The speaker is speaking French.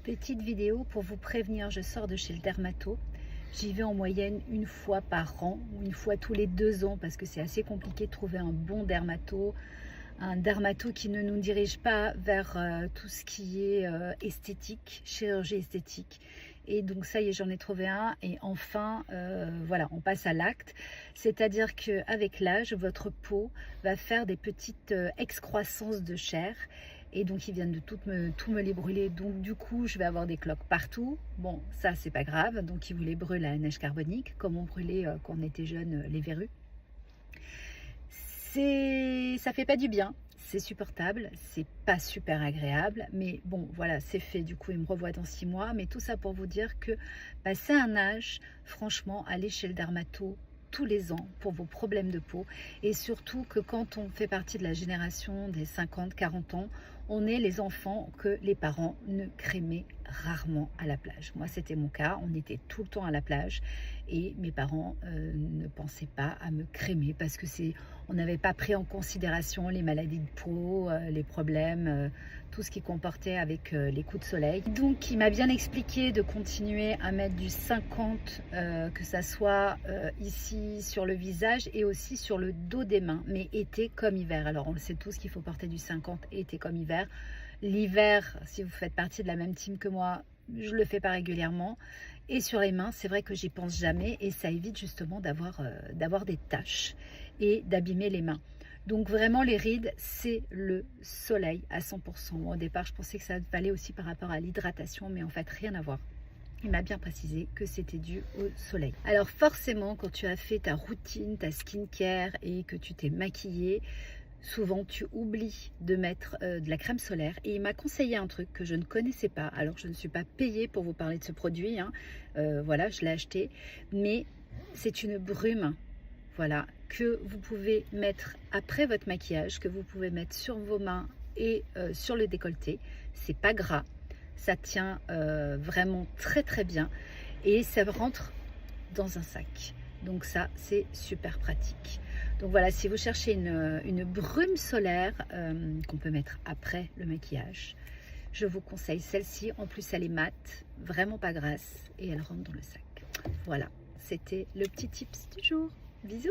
Petite vidéo pour vous prévenir, je sors de chez le dermato. J'y vais en moyenne une fois par an ou une fois tous les 2 ans parce que c'est assez compliqué de trouver un bon dermato. Un dermato qui ne nous dirige pas vers tout ce qui est esthétique, chirurgie esthétique. Et donc ça y est, j'en ai trouvé un et enfin, voilà, on passe à l'acte. C'est-à-dire qu'avec l'âge, votre peau va faire des petites excroissances de chair. Et donc ils viennent de tout me les brûler, donc du coup je vais avoir des cloques partout. Bon, ça c'est pas grave, donc ils vous les brûlent à la neige carbonique comme on brûlait quand on était jeune les verrues. Ça fait pas du bien, c'est supportable, c'est pas super agréable, mais bon voilà, c'est fait. Du coup il me revoit dans 6 mois, mais tout ça pour vous dire que passé un âge, franchement, allez chez le dermato tous les ans pour vos problèmes de peau, et surtout que quand on fait partie de la génération des 50-40 ans, on est les enfants que les parents ne crémaient rarement à la plage. Moi c'était mon cas, on était tout le temps à la plage et mes parents ne pensaient pas à me crémer parce que on n'avait pas pris en considération les maladies de peau, les problèmes, tout ce qui comportait avec les coups de soleil. Donc il m'a bien expliqué de continuer à mettre du 50, que ça soit ici sur le visage et aussi sur le dos des mains, mais été comme hiver. Alors on le sait tous qu'il faut porter du 50 été comme hiver. L'hiver, si vous faites partie de la même team que moi, je le fais pas régulièrement. Et sur les mains, c'est vrai que j'y pense jamais et ça évite justement d'avoir des taches et d'abîmer les mains. Donc vraiment les rides, c'est le soleil à 100%. Moi, au départ, je pensais que ça valait aussi par rapport à l'hydratation, mais en fait, rien à voir. Il m'a bien précisé que c'était dû au soleil. Alors forcément, quand tu as fait ta routine, ta skincare et que tu t'es maquillée, souvent tu oublies de mettre de la crème solaire, et il m'a conseillé un truc que je ne connaissais pas. Alors je ne suis pas payée pour vous parler de ce produit, hein. Voilà, je l'ai acheté, mais c'est une brume, voilà, que vous pouvez mettre après votre maquillage, que vous pouvez mettre sur vos mains et sur le décolleté. C'est pas gras, ça tient vraiment très très bien et ça rentre dans un sac. Donc ça, c'est super pratique. Donc voilà, si vous cherchez une brume solaire qu'on peut mettre après le maquillage, je vous conseille celle-ci. En plus, elle est mate, vraiment pas grasse et elle rentre dans le sac. Voilà, c'était le petit tips du jour. Bisous!